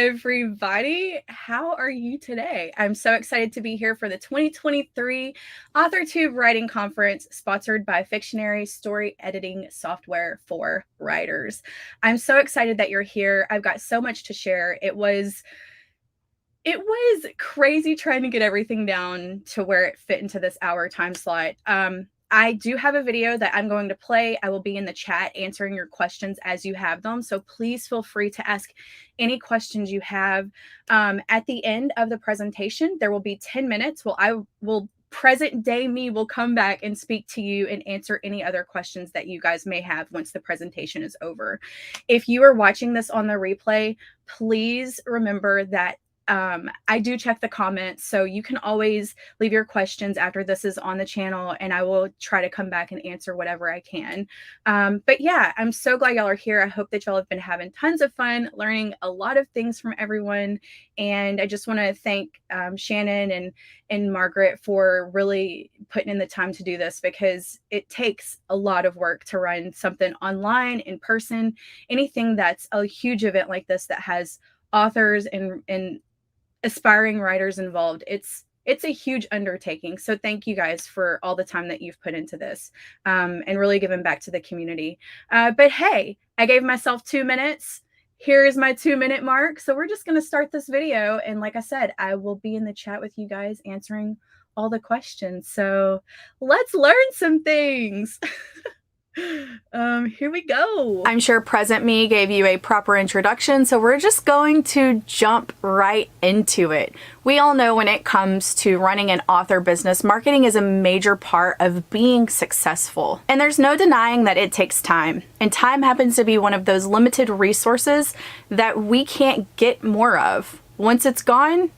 everybody. How are you today? I'm so excited to be here for the 2023 AuthorTube Writing Conference, sponsored by Fictionary story editing software for writers. I'm so excited that you're here. I've got so much to share. It was crazy trying to get everything down to where it fit into this hour time slot. I do have a video that I'm going to play. I will be in the chat answering your questions as you have them. So please feel free to ask any questions you have. At the end of the presentation, there will be 10 minutes. Present day me will come back and speak to you and answer any other questions that you guys may have once the presentation is over. If you are watching this on the replay, please remember that I do check the comments, so you can always leave your questions after this is on the channel, and I will try to come back and answer whatever I can. But yeah, I'm so glad y'all are here. I hope that y'all have been having tons of fun, learning a lot of things from everyone. And I just want to thank Shannon and Margaret for really putting in the time to do this, because it takes a lot of work to run something online, in person, anything that's a huge event like this that has authors and aspiring writers involved. It's a huge undertaking. So thank you guys for all the time that you've put into this, and really giving back to the community. But hey, I gave myself 2 minutes. Here is my 2-minute mark. So we're just going to start this video. And like I said, I will be in the chat with you guys answering all the questions. So let's learn some things. Here we go. I'm sure present me gave you a proper introduction, so we're just going to jump right into it. We all know when it comes to running an author business, marketing is a major part of being successful. And there's no denying that it takes time. And time happens to be one of those limited resources that we can't get more of. Once it's gone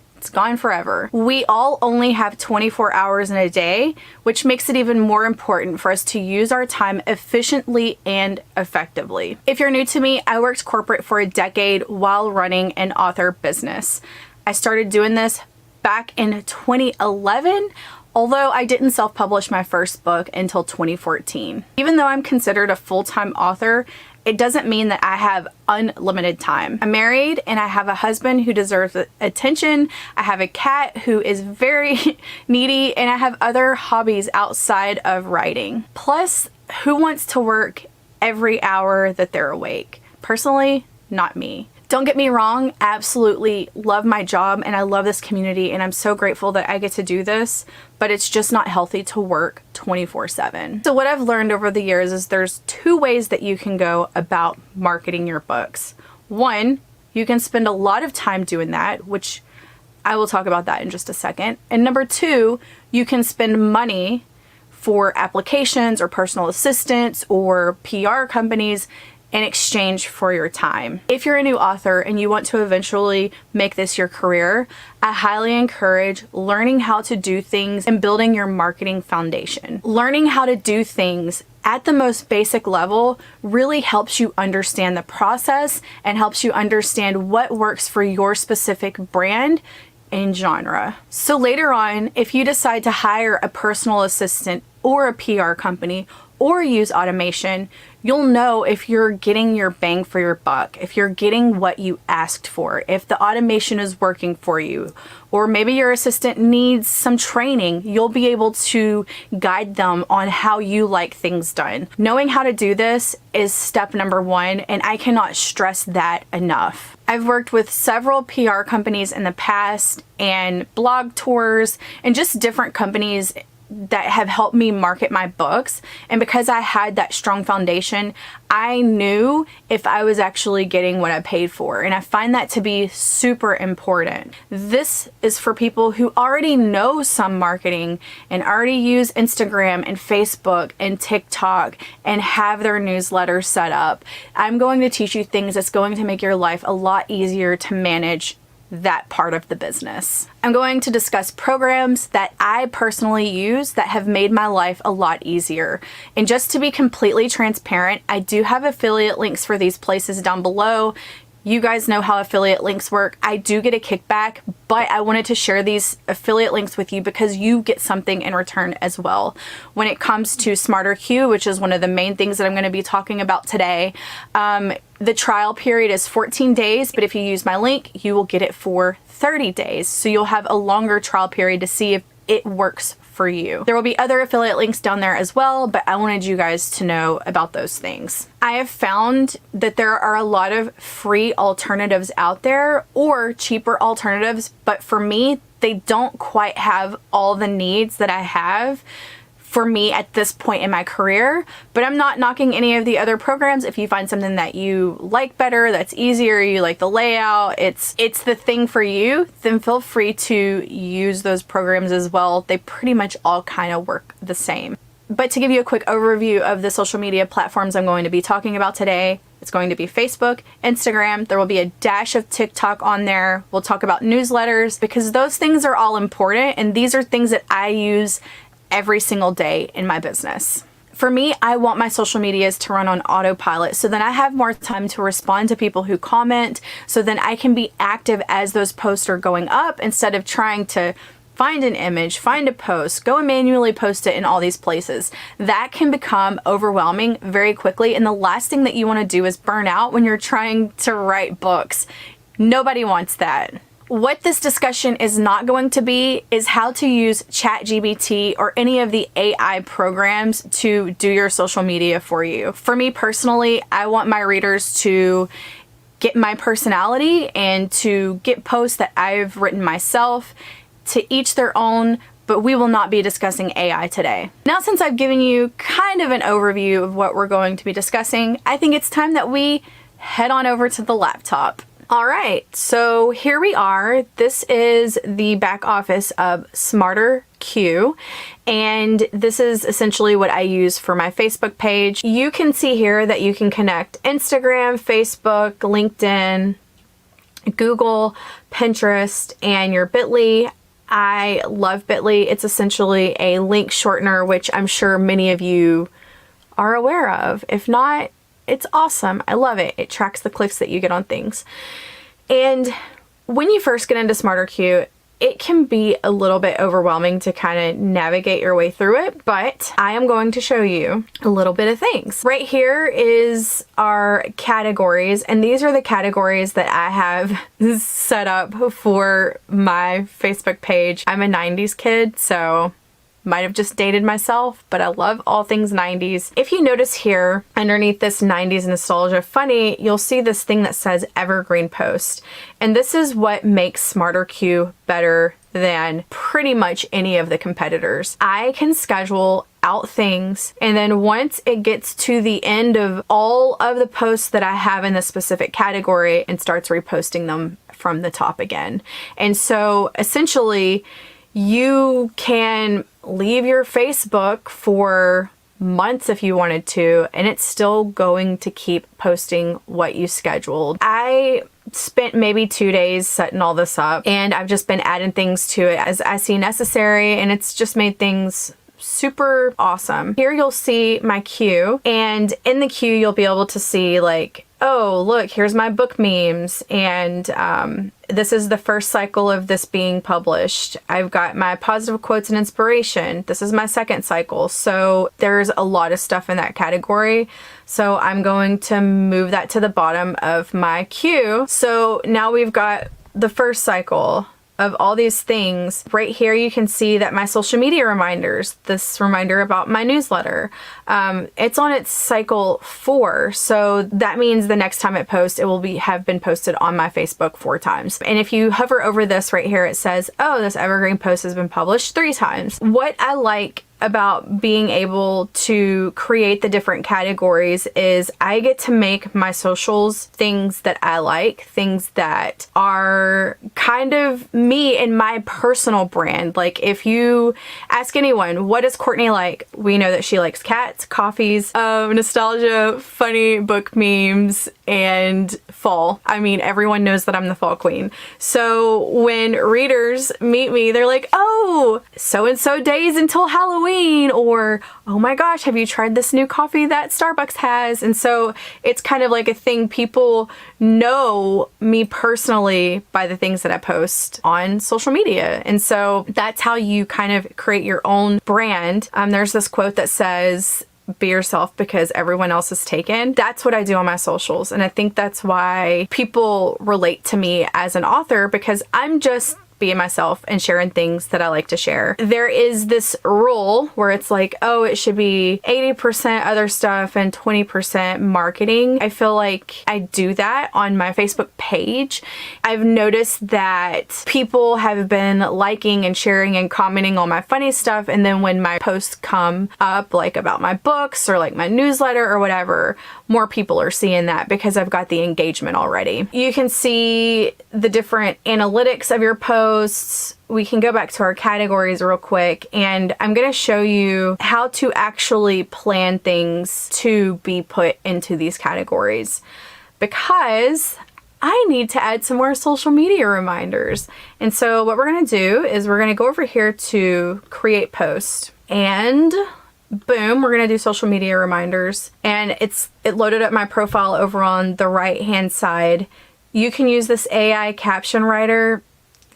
forever. We all only have 24 hours in a day, which makes it even more important for us to use our time efficiently and effectively. If you're new to me, I worked corporate for a decade while running an author business. I started doing this back in 2011, although I didn't self-publish my first book until 2014. Even though I'm considered a full-time author, it doesn't mean that I have unlimited time. I'm married and I have a husband who deserves attention. I have a cat who is very needy, and I have other hobbies outside of writing. Plus, who wants to work every hour that they're awake? Personally, not me. Don't get me wrong, I absolutely love my job and I love this community, and I'm so grateful that I get to do this, but it's just not healthy to work 24/7. So what I've learned over the years is there's 2 ways that you can go about marketing your books. One, you can spend a lot of time doing that, which I will talk about that in just a second. And number 2, you can spend money for applications or personal assistants or PR companies in exchange for your time. If you're a new author and you want to eventually make this your career, I highly encourage learning how to do things and building your marketing foundation. Learning how to do things at the most basic level really helps you understand the process and helps you understand what works for your specific brand and genre. So later on, if you decide to hire a personal assistant or a PR company or use automation, you'll know if you're getting your bang for your buck, if you're getting what you asked for, if the automation is working for you, or maybe your assistant needs some training, you'll be able to guide them on how you like things done. Knowing how to do this is step number 1, and I cannot stress that enough. I've worked with several PR companies in the past, and blog tours, and just different companies that have helped me market my books. And because I had that strong foundation, I knew if I was actually getting what I paid for. And I find that to be super important. This is for people who already know some marketing and already use Instagram and Facebook and TikTok and have their newsletter set up. I'm going to teach you things that's going to make your life a lot easier to manage that part of the business. I'm going to discuss programs that I personally use that have made my life a lot easier. And just to be completely transparent, I do have affiliate links for these places down below. You guys know how affiliate links work. I do get a kickback, but I wanted to share these affiliate links with you because you get something in return as well. When it comes to Smarter Q, which is one of the main things that I'm going to be talking about today, the trial period is 14 days, but if you use my link, you will get it for 30 days. So you'll have a longer trial period to see if it works for you. There will be other affiliate links down there as well, but I wanted you guys to know about those things. I have found that there are a lot of free alternatives out there or cheaper alternatives, but for me, they don't quite have all the needs that I have for me at this point in my career. But I'm not knocking any of the other programs. If you find something that you like better, that's easier, you like the layout, it's the thing for you, then feel free to use those programs as well. They pretty much all kind of work the same. But to give you a quick overview of the social media platforms I'm going to be talking about today, it's going to be Facebook, Instagram. There will be a dash of TikTok on there. We'll talk about newsletters because those things are all important, and these are things that I use every single day in my business. For me, I want my social medias to run on autopilot so then I have more time to respond to people who comment, so then I can be active as those posts are going up instead of trying to find an image, find a post, go and manually post it in all these places. That can become overwhelming very quickly, and the last thing that you want to do is burn out when you're trying to write books. Nobody wants that. What this discussion is not going to be is how to use ChatGPT or any of the AI programs to do your social media for you. For me personally, I want my readers to get my personality and to get posts that I've written myself, to each their own, but we will not be discussing AI today. Now, since I've given you kind of an overview of what we're going to be discussing, I think it's time that we head on over to the laptop. All right, so here we are. This is the back office of Smarter Q, and this is essentially what I use for my Facebook page. You can see here that you can connect Instagram, Facebook, LinkedIn, Google, Pinterest, and your Bitly. I love Bitly. It's essentially a link shortener, which I'm sure many of you are aware of. If not, it's awesome. I love it. It tracks the clicks that you get on things. And when you first get into Smarter Q, it can be a little bit overwhelming to kind of navigate your way through it, but I am going to show you a little bit of things. Right here is our categories, and these are the categories that I have set up for my Facebook page. I'm a 90s kid, so might have just dated myself, but I love all things 90s. If you notice here, underneath this 90s nostalgia funny, you'll see this thing that says Evergreen Post. And this is what makes Smarter Q better than pretty much any of the competitors. I can schedule out things, and then once it gets to the end of all of the posts that I have in this specific category, and starts reposting them from the top again. And so essentially, you can leave your Facebook for months if you wanted to, and it's still going to keep posting what you scheduled. I spent maybe 2 days setting all this up, and I've just been adding things to it as I see necessary, and it's just made things super awesome. Here you'll see my queue, and in the queue you'll be able to see like, oh, look, here's my book memes, and this is the first cycle of this being published. I've got my positive quotes and inspiration. This is my second cycle. So there's a lot of stuff in that category. So I'm going to move that to the bottom of my queue. So now we've got the first cycle of all these things. Right here you can see that my social media reminders, this reminder about my newsletter, it's on its cycle 4, so that means the next time it posts, it will have been posted on my Facebook 4 times. And if you hover over this right here, it says, oh, this evergreen post has been published 3 times. What I like about being able to create the different categories is I get to make my socials things that I like, things that are kind of me and my personal brand. Like if you ask anyone, what does Courtney like? We know that she likes cats, coffees, nostalgia, funny book memes, and fall. I mean, everyone knows that I'm the fall queen. So when readers meet me, they're like, oh, so-and-so days until Halloween. Halloween, or oh my gosh, have you tried this new coffee that Starbucks has? And so it's kind of like a thing. People know me personally by the things that I post on social media. And so that's how you kind of create your own brand. There's this quote that says, be yourself because everyone else is taken. That's what I do on my socials. And I think that's why people relate to me as an author, because I'm just being myself and sharing things that I like to share. There is this rule where it's like, oh, it should be 80% other stuff and 20% marketing. I feel like I do that on my Facebook page. I've noticed that people have been liking and sharing and commenting on my funny stuff, and then when my posts come up like about my books or like my newsletter or whatever, more people are seeing that because I've got the engagement already. You can see the different analytics of your posts. We can go back to our categories real quick, and I'm going to show you how to actually plan things to be put into these categories, because I need to add some more social media reminders. And so what we're going to do is we're going to go over here to create post, and boom, we're going to do social media reminders, and it loaded up my profile over on the right hand side. You can use this AI caption writer.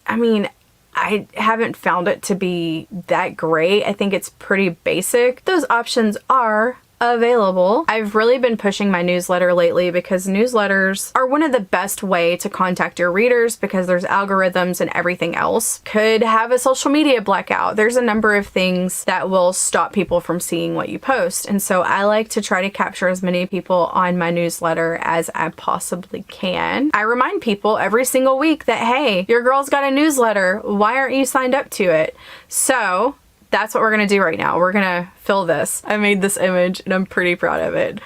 I mean, I haven't found it to be that great. I think it's pretty basic. Those options are available. I've really been pushing my newsletter lately because newsletters are one of the best way to contact your readers, because there's algorithms and everything else. Could have a social media blackout. There's a number of things that will stop people from seeing what you post. And so I like to try to capture as many people on my newsletter as I possibly can. I remind people every single week that, hey, your girl's got a newsletter. Why aren't you signed up to it? So that's what we're gonna do right now. We're gonna fill this. I made this image and I'm pretty proud of it.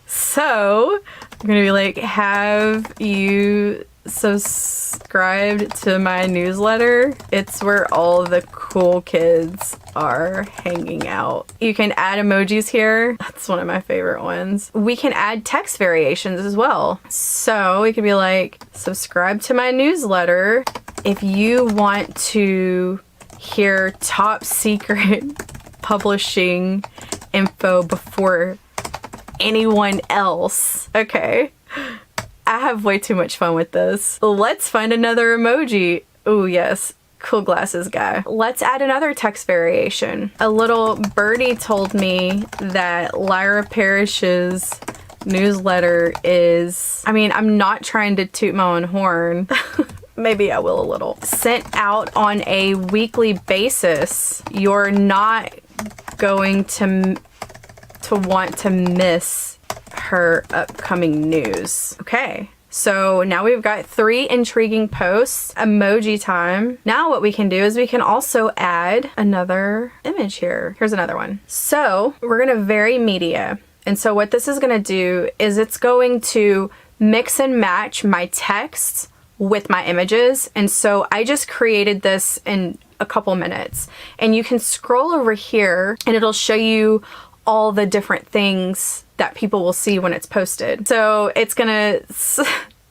So I'm gonna be like, have you subscribed to my newsletter? It's where all the cool kids are hanging out. You can add emojis here. That's one of my favorite ones. We can add text variations as well. So we could be like, subscribe to my newsletter if you want to hear top secret publishing info before anyone else. Okay. I have way too much fun with this. Let's find another emoji. Oh yes, cool glasses guy. Let's add another text variation. A little birdie told me that Lyra Parrish's newsletter is, I mean, I'm not trying to toot my own horn. Maybe I will a little. Sent out on a weekly basis. You're not going to want to miss her upcoming news. Okay. So now we've got 3 intriguing posts. Emoji time. Now what we can do is we can also add another image here. Here's another one. So we're going to vary media. And so what this is going to do is it's going to mix and match my text with my images. And so I just created this in a couple minutes, and you can scroll over here and it'll show you all the different things that people will see when it's posted. So it's gonna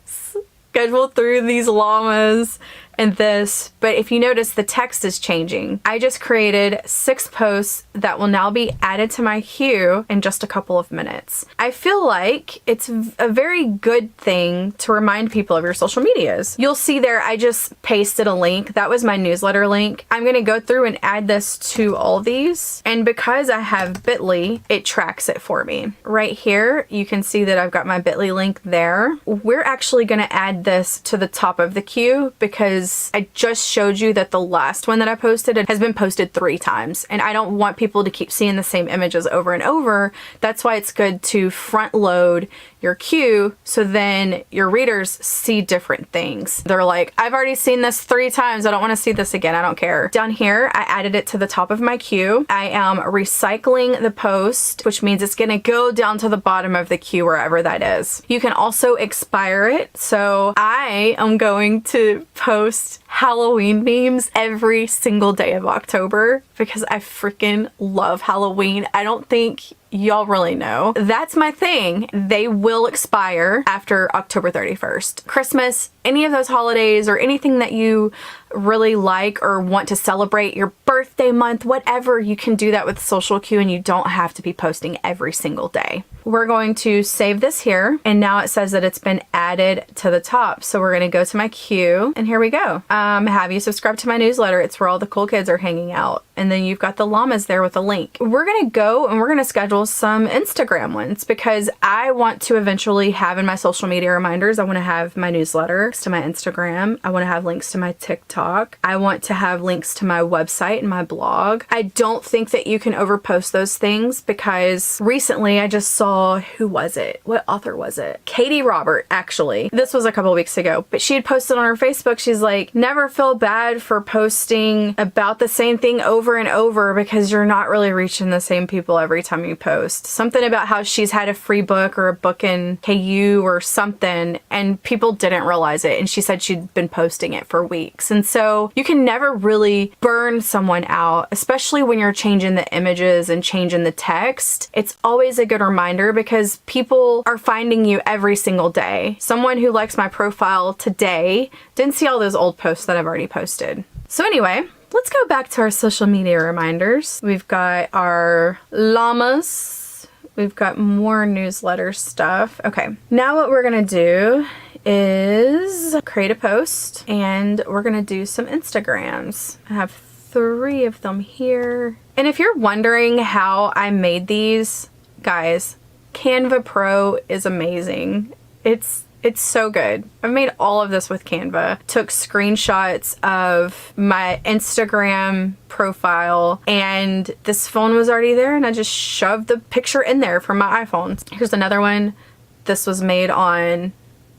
schedule through these llamas and this, but if you notice, the text is changing. I just created 6 posts that will now be added to my queue in just a couple of minutes. I feel like it's a very good thing to remind people of your social medias. You'll see there, I just pasted a link. That was my newsletter link. I'm gonna go through and add this to all these. And because I have Bitly, it tracks it for me. Right here, you can see that I've got my Bitly link there. We're actually gonna add this to the top of the queue because I just showed you that the last one that I posted has been posted 3 times, and I don't want people to keep seeing the same images over and over. That's why it's good to front load your queue, so then your readers see different things. They're like, I've already seen this 3 times. I don't want to see this again. I don't care. Down here, I added it to the top of my queue. I am recycling the post, which means it's going to go down to the bottom of the queue, wherever that is. You can also expire it. So I am going to post Halloween memes every single day of October because I freaking love Halloween. I don't think y'all really know. That's my thing. They will expire after October 31st. Christmas any of those holidays or anything that you really like or want to celebrate, your birthday month, whatever, you can do that with social queue and you don't have to be posting every single day. We're going to save this here, and now it says that it's been added to the top. So we're going to go to my queue, and here we go. Have you subscribed to my newsletter? It's where all the cool kids are hanging out. And then you've got the llamas there with a link. We're going to go and we're going to schedule some Instagram ones because I want to eventually have in my social media reminders, I want to have my newsletter links to my Instagram. I want to have links to my TikTok. I want to have links to my website and my blog. I don't think that you can overpost those things because recently I just saw, who was it? What author was it? Katie Robert, actually. This was a couple weeks ago, but she had posted on her Facebook, she's like, never feel bad for posting about the same thing over and over because you're not really reaching the same people every time you post. Something about how she's had a free book or a book in KU or something and people didn't realize it, and she said she'd been posting it for weeks. And so you can never really burn someone out, especially when you're changing the images and changing the text. It's always a good reminder because people are finding you every single day. Someone who likes my profile today didn't see all those old posts that I've already posted. So anyway, let's go back to our social media reminders. We've got our llamas. We've got more newsletter stuff. Okay, now what we're gonna do is create a post and we're gonna do some Instagrams. I have 3 of them here. And if you're wondering how I made these, guys, Canva Pro is amazing. It's so good. I made all of this with Canva. Took screenshots of my Instagram profile and this phone was already there and I just shoved the picture in there from my iPhone. Here's another one. This was made on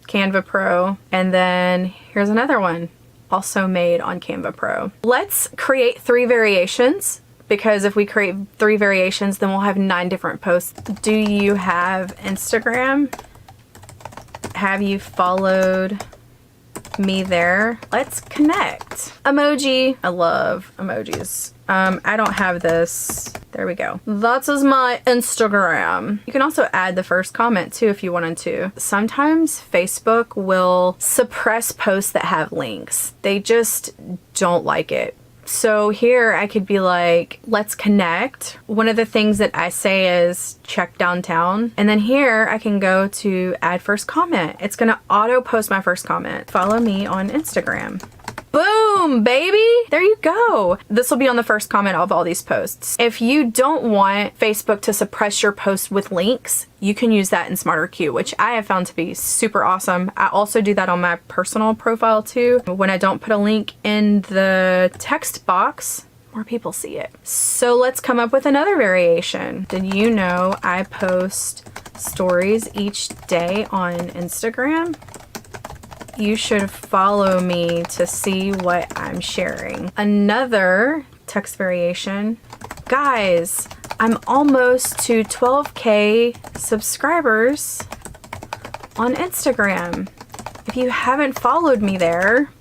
Canva Pro. And then here's another one also made on Canva Pro. Let's create 3 variations, because if we create 3 variations, then we'll have 9 different posts. Do you have Instagram? Have you followed me there? Let's connect. Emoji. I love emojis. I don't have this. There we go. That is my Instagram. You can also add the first comment too if you wanted to. Sometimes Facebook will suppress posts that have links. They just don't like it. So here I could be like, let's connect. One of the things that I say is check downtown. And then here I can go to add first comment. It's gonna auto post my first comment. Follow me on Instagram. Boom, baby! There you go. This will be on the first comment of all these posts. If you don't want Facebook to suppress your post with links, you can use that in Smarter Queue, which I have found to be super awesome. I also do that on my personal profile too. When I don't put a link in the text box, more people see it. So let's come up with another variation. Did you know I post stories each day on Instagram? You should follow me to see what I'm sharing. Another text variation. Guys, I'm almost to 12K subscribers on Instagram. If you haven't followed me there,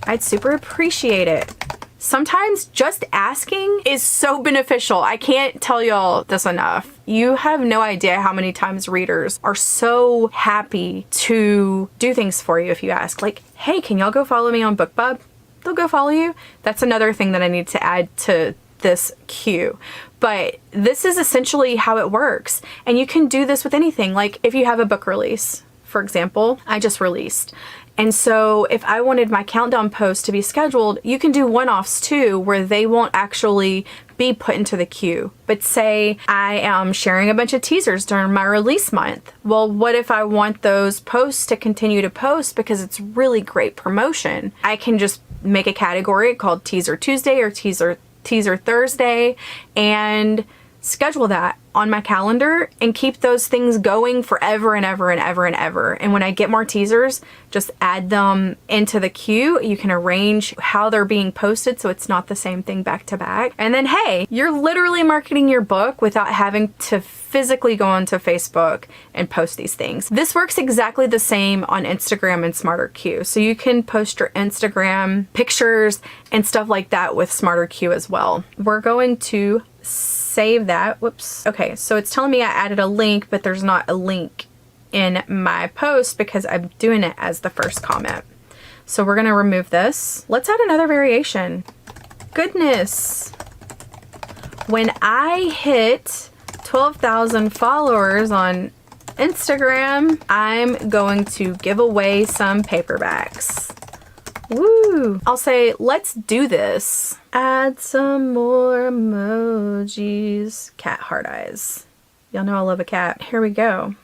I'd super appreciate it. Sometimes just asking is so beneficial. I can't tell y'all this enough. You have no idea how many times readers are so happy to do things for you if you ask. Like, hey, can y'all go follow me on BookBub? They'll go follow you. That's another thing that I need to add to this queue. But this is essentially how it works. And you can do this with anything. Like if you have a book release, for example, I just released. And so if I wanted my countdown post to be scheduled, you can do one-offs too, where they won't actually be put into the queue. But say I am sharing a bunch of teasers during my release month. Well, what if I want those posts to continue to post because it's really great promotion? I can just make a category called Teaser Tuesday or Teaser Thursday and schedule that on my calendar and keep those things going forever and ever and ever and ever. And when I get more teasers, just add them into the queue. You can arrange how they're being posted so it's not the same thing back to back. And then, hey, you're literally marketing your book without having to physically go onto Facebook and post these things. This works exactly the same on Instagram and Smarter Queue. So you can post your Instagram pictures and stuff like that with Smarter Queue as well. We're going to save that. Whoops. Okay, so it's telling me I added a link, but there's not a link in my post because I'm doing it as the first comment. So we're gonna remove this. Let's add another variation. Goodness. When I hit 12,000 followers on Instagram, I'm going to give away some paperbacks. Woo! I'll say, let's do this. Add some more emojis. Cat heart eyes. Y'all know I love a cat. Here we go.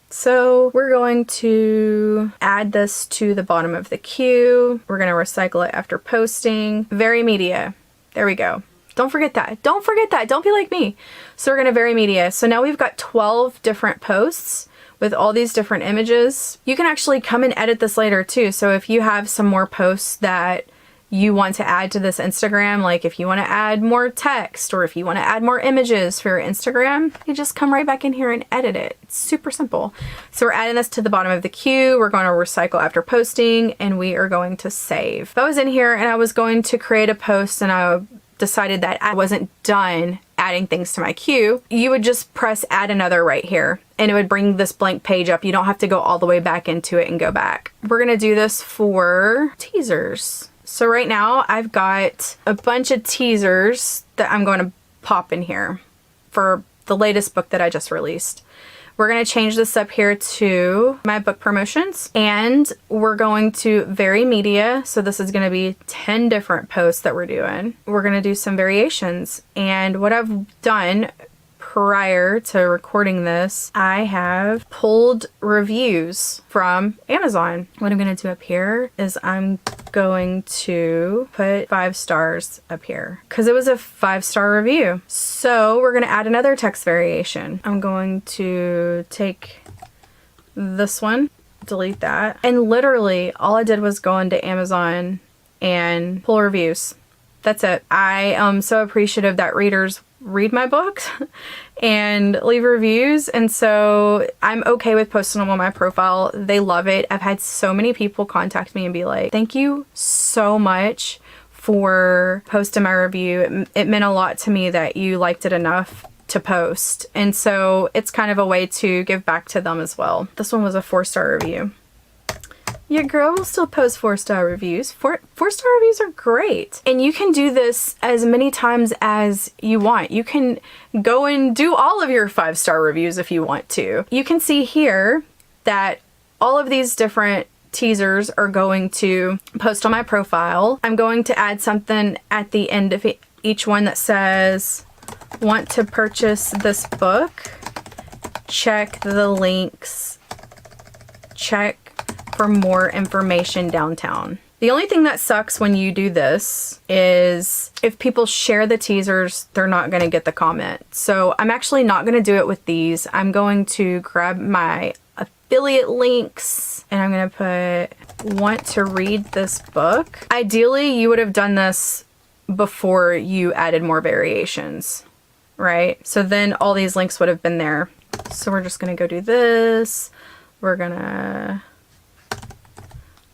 So we're going to add this to the bottom of the queue. We're going to recycle it after posting. Vary media. There we go. Don't forget that. Don't forget that. Don't be like me. So we're going to vary media. So now we've got 12 different posts with all these different images. You can actually come and edit this later too. So if you have some more posts that you want to add to this Instagram, like if you want to add more text or if you want to add more images for your Instagram, you just come right back in here and edit it. It's super simple. So we're adding this to the bottom of the queue. We're going to recycle after posting and we are going to save. If I was in here and I was going to create a post and I decided that I wasn't done adding things to my queue, you would just press add another right here and it would bring this blank page up. You don't have to go all the way back into it and go back. We're going to do this for teasers. So right now I've got a bunch of teasers that I'm going to pop in here for the latest book that I just released. We're going to change this up here to my book promotions and we're going to vary media. So this is going to be 10 different posts that we're doing. We're going to do some variations, and what I've done prior to recording this, I have pulled reviews from Amazon. What I'm going to do up here is I'm going to put 5 stars up here because it was a 5-star review. So we're going to add another text variation. I'm going to take this one, delete that, and literally all I did was go into Amazon and pull reviews. That's it. I am so appreciative that readers read my books and leave reviews, and so I'm okay with posting them on my profile. They love it. I've had so many people contact me and be like, thank you so much for posting my review. It meant a lot to me that you liked it enough to post, and so it's kind of a way to give back to them as well. This one was a 4-star review. Your girl will still post 4-star reviews. 4-star reviews are great. And you can do this as many times as you want. You can go and do all of your 5-star reviews if you want to. You can see here that all of these different teasers are going to post on my profile. I'm going to add something at the end of each one that says, want to purchase this book? Check the links. Check for more information downtown. The only thing that sucks when you do this is if people share the teasers, they're not going to get the comment. So I'm actually not going to do it with these. I'm going to grab my affiliate links and I'm going to put want to read this book. Ideally, you would have done this before you added more variations, right? So then all these links would have been there. So we're just going to go do this. We're going to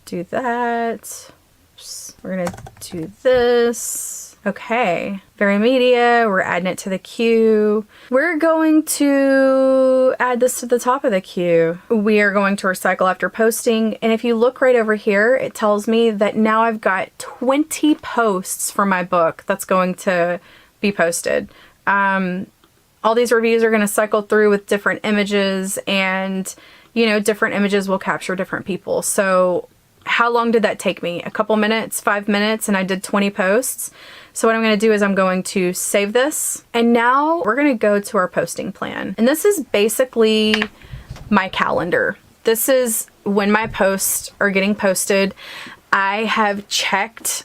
do that. Oops. We're gonna do this. Okay, vary media, we're adding it to the queue. We're going to add this to the top of the queue. We are going to recycle after posting, and if you look right over here, it tells me that now I've got 20 posts for my book that's going to be posted. All these reviews are going to cycle through with different images, and you know, different images will capture different people. So how long did that take me? A couple minutes, 5 minutes, and I did 20 posts. So what I'm going to do is I'm going to save this, and now we're going to go to our posting plan. And this is basically my calendar. This is when my posts are getting posted. I have checked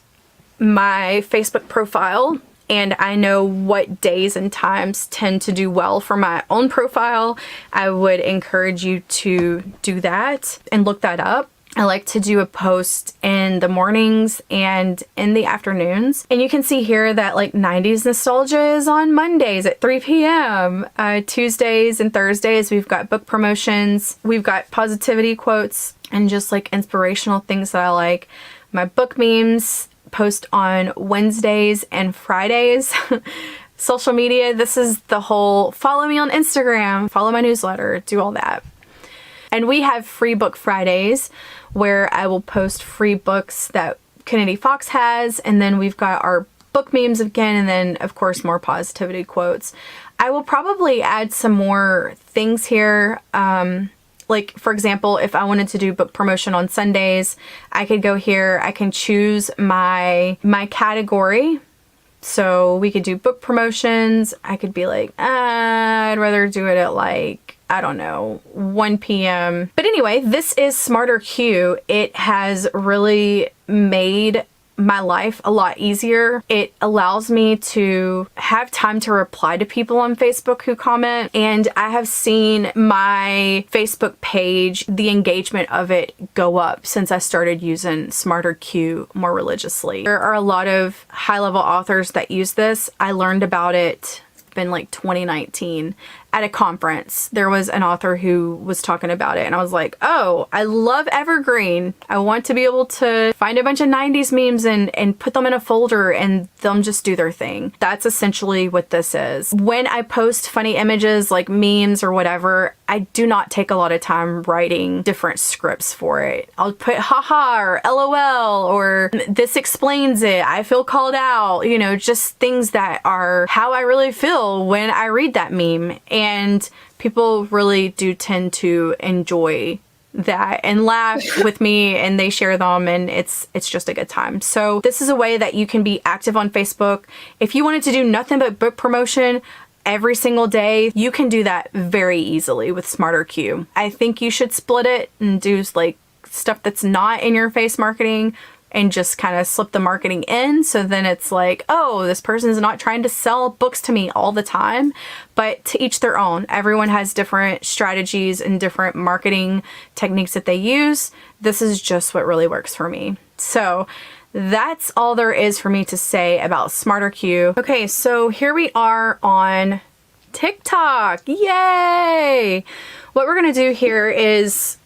my Facebook profile and I know what days and times tend to do well for my own profile. I would encourage you to do that and look that up. I like to do a post in the mornings and in the afternoons. And you can see here that like 90s nostalgia is on Mondays at 3 p.m. Tuesdays and Thursdays, we've got book promotions. We've got positivity quotes and just like inspirational things that I like. My book memes post on Wednesdays and Fridays. Social media, this is the whole follow me on Instagram, follow my newsletter, do all that. And we have free book Fridays where I will post free books that Kennedy Fox has, and then we've got our book memes again, and then of course more positivity quotes. I will probably add some more things here. Like for example, if I wanted to do book promotion on Sundays, I could go here, I can choose my category. So we could do book promotions. I could be like, I'd rather do it at like, I don't know, 1 p.m. But anyway, this is Smarter Q. It has really made my life a lot easier. It allows me to have time to reply to people on Facebook who comment, and I have seen my Facebook page, the engagement of it go up since I started using Smarter Q more religiously. There are a lot of high-level authors that use this. I learned about it in like 2019 at a conference. There was an author who was talking about it, and I was like, oh, I love Evergreen. I want to be able to find a bunch of 90s memes and put them in a folder and them just do their thing. That's essentially what this is. When I post funny images like memes or whatever, I do not take a lot of time writing different scripts for it. I'll put haha or LOL or this explains it, I feel called out, you know, just things that are how I really feel when I read that meme. And people really do tend to enjoy that and laugh with me, and they share them, and it's just a good time. So this is a way that you can be active on Facebook. If you wanted to do nothing but book promotion every single day, you can do that very easily with Smarter Q. I think you should split it and do like stuff that's not in your face marketing and just kind of slip the marketing in. So then it's like, oh, this person's not trying to sell books to me all the time, but to each their own. Everyone has different strategies and different marketing techniques that they use. This is just what really works for me. So that's all there is for me to say about Smarter Q. Okay, so here we are on TikTok. Yay! What we're gonna do here is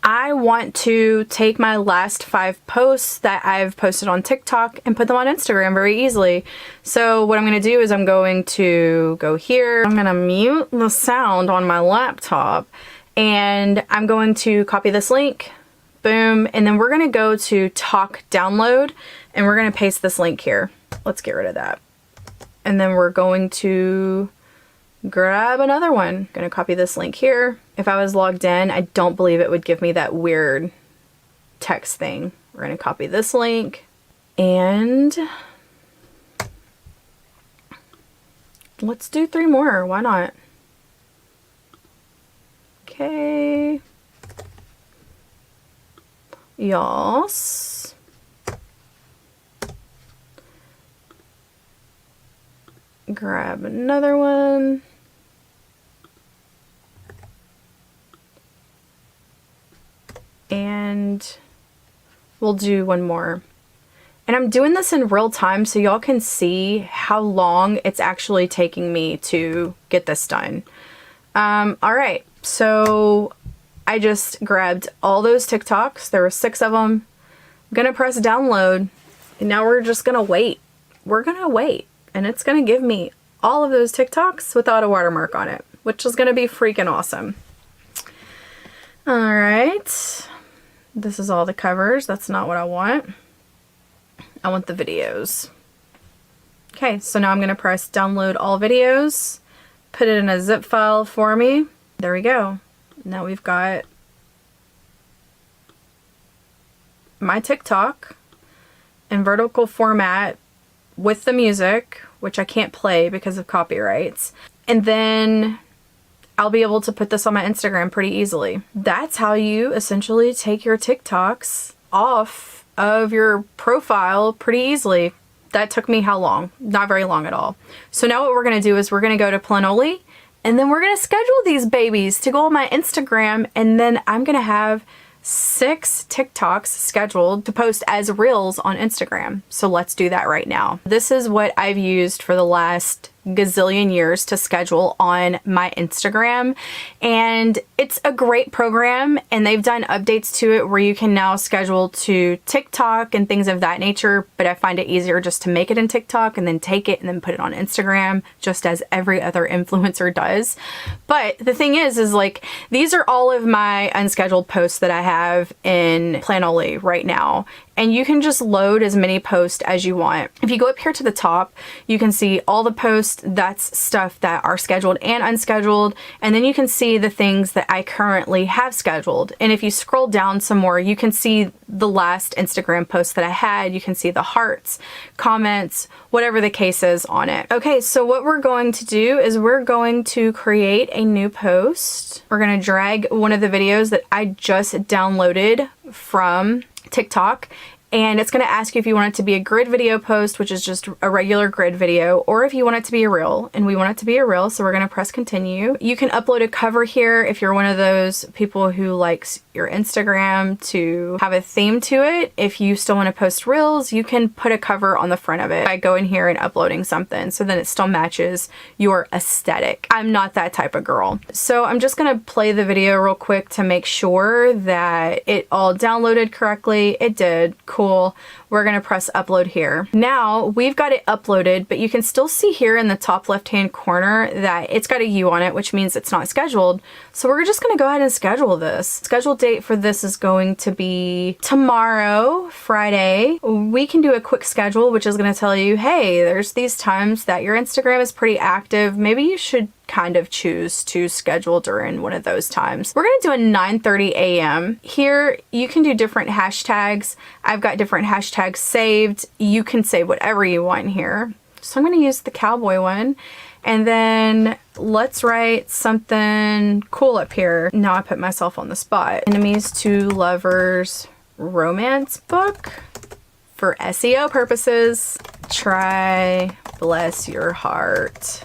I want to take my last 5 posts that I've posted on TikTok and put them on Instagram very easily. So what I'm going to do is I'm going to go here. I'm going to mute the sound on my laptop, and I'm going to copy this link. Boom. And then we're going to go to Talk Download, and we're going to paste this link here. Let's get rid of that. And then we're going to grab another one. Gonna copy this link here. If I was logged in, I don't believe it would give me that weird text thing. We're gonna copy this link, and let's do 3 more. Why not? Okay. Yes. Grab another one. And we'll do one more. And I'm doing this in real time so y'all can see how long it's actually taking me to get this done. All right, so I just grabbed all those TikToks. There were 6 of them. I'm gonna press download, and now we're just gonna wait. We're gonna wait, and it's gonna give me all of those TikToks without a watermark on it, which is gonna be freaking awesome. All right. This is all the covers. That's not what I want. I want the videos. Okay, so now I'm going to press download all videos, put it in a zip file for me. There we go. Now we've got my TikTok in vertical format with the music, which I can't play because of copyrights. And then I'll be able to put this on my Instagram pretty easily. That's how you essentially take your TikToks off of your profile pretty easily. That took me how long? Not very long at all. So now what we're gonna do is we're gonna go to Planoly, and then we're gonna schedule these babies to go on my Instagram, and then I'm gonna have 6 TikToks scheduled to post as reels on Instagram. So let's do that right now. This is what I've used for the last gazillion years to schedule on my Instagram, and it's a great program, and they've done updates to it where you can now schedule to TikTok and things of that nature, but I find it easier just to make it in TikTok and then take it and then put it on Instagram, just as every other influencer does. But the thing is like, these are all of my unscheduled posts that I have in Planoly right now. And you can just load as many posts as you want. If you go up here to the top, you can see all the posts. That's stuff that are scheduled and unscheduled. And then you can see the things that I currently have scheduled. And if you scroll down some more, you can see the last Instagram post that I had. You can see the hearts, comments, whatever the case is on it. Okay, so what we're going to do is we're going to create a new post. We're going to drag one of the videos that I just downloaded from TikTok, and it's going to ask you if you want it to be a grid video post, which is just a regular grid video, or if you want it to be a reel, and we want it to be a reel, so we're going to press continue. You can upload a cover here if you're one of those people who likes your Instagram to have a theme to it. If you still want to post reels, you can put a cover on the front of it by going here and uploading something, so then it still matches your aesthetic. I'm not that type of girl. So I'm just going to play the video real quick to make sure that it all downloaded correctly. It did. Cool. We're going to press upload here. Now we've got it uploaded, but you can still see here in the top left hand corner that it's got a U on it, which means it's not scheduled. So we're just going to go ahead and schedule this. Scheduled date for this is going to be tomorrow, Friday. We can do a quick schedule, which is going to tell you, hey, there's these times that your Instagram is pretty active. Maybe you should kind of choose to schedule during one of those times. We're going to do a 9:30 a.m. Here you can do different hashtags. I've got different hashtags saved. You can save whatever you want here. So I'm going to use the cowboy one, and then let's write something cool up here. Now I put myself on the spot. Enemies to lovers romance book. For SEO purposes, try Bless Your Heart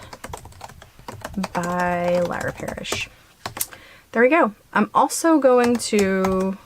by Lara Parrish. There we go. I'm also going to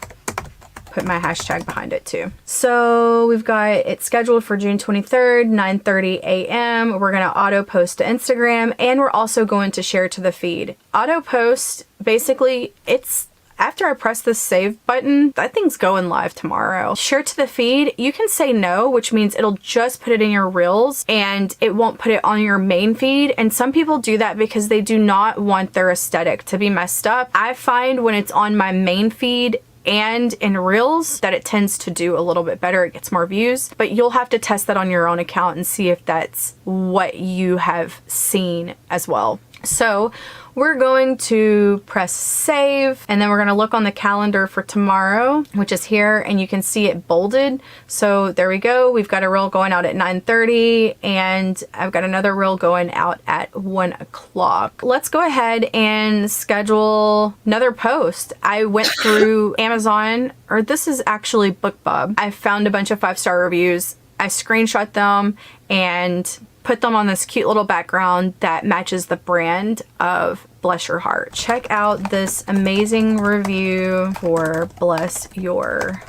put my hashtag behind it too. So we've got it scheduled for June 23rd, 9:30 a.m. We're going to auto post to Instagram, and we're also going to share to the feed. Auto post, basically, it's after I press the save button, that thing's going live tomorrow. Share to the feed, you can say no, which means it'll just put it in your reels and it won't put it on your main feed. And some people do that because they do not want their aesthetic to be messed up. I find when it's on my main feed and in reels that it tends to do a little bit better. It gets more views, but you'll have to test that on your own account and see if that's what you have seen as well. So we're going to press save, and then we're going to look on the calendar for tomorrow, which is here, and you can see it bolded. So there we go. We've got a reel going out at 9:30, and I've got another reel going out at 1 o'clock. Let's go ahead and schedule another post. I went through Amazon, or this is actually BookBub. I found a bunch of 5-star reviews. I screenshot them and put them on this cute little background that matches the brand of Bless Your Heart. Check out this amazing review for Bless Your